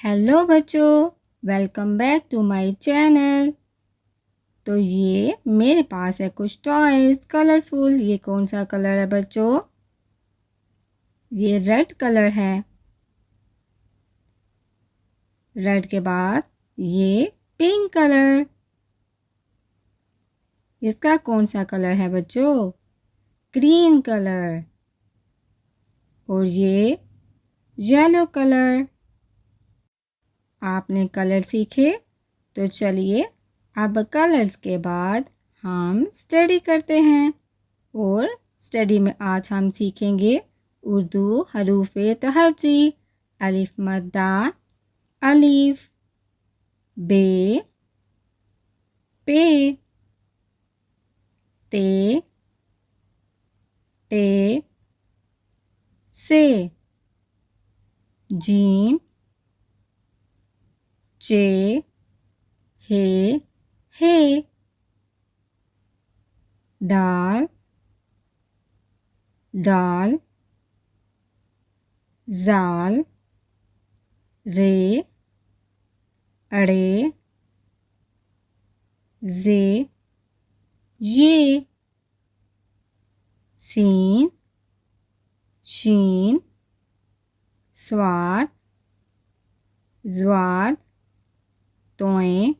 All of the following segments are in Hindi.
हेलो बच्चों, welcome back to my channel. तो ये मेरे पास है कुछ टॉयज़ कलरफुल। ये कौन सा कलर है बच्चों? ये रेड कलर है। रेड के बाद ये पिंक कलर। इसका कौन सा कलर है बच्चों? Green colour. और ये येलो कलर। आपने कलर सीखे? तो चलिए अब कलर्स के बाद हम स्टडी करते हैं। और स्टडी में आज हम सीखेंगे उर्दू हरूफ़े तहज्जी। अलिफ मद्दा, अलिफ, बे, पे, ते, टे, से, जीम, चे, हे, दाल, डाल, जाल, रे, अड़े, जे, ये, सीन, शीन, स्वाद, ज़्वाद, तोएं,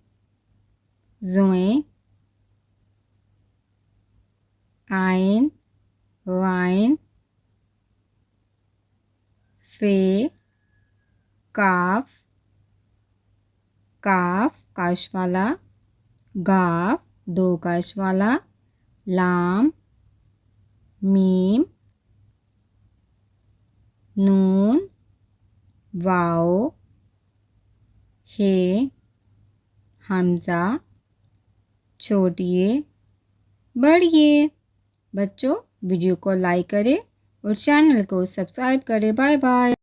ज़ुएं, आइन, गाइन, फे, काफ, काफ काश वाला, गाफ दो काश वाला, लाम, मीम, नून, वाओ, हे, हमज़ा, छोड़िए, बढ़िए। बच्चों वीडियो को लाइक करें और चैनल को सब्सक्राइब करें। Bye bye.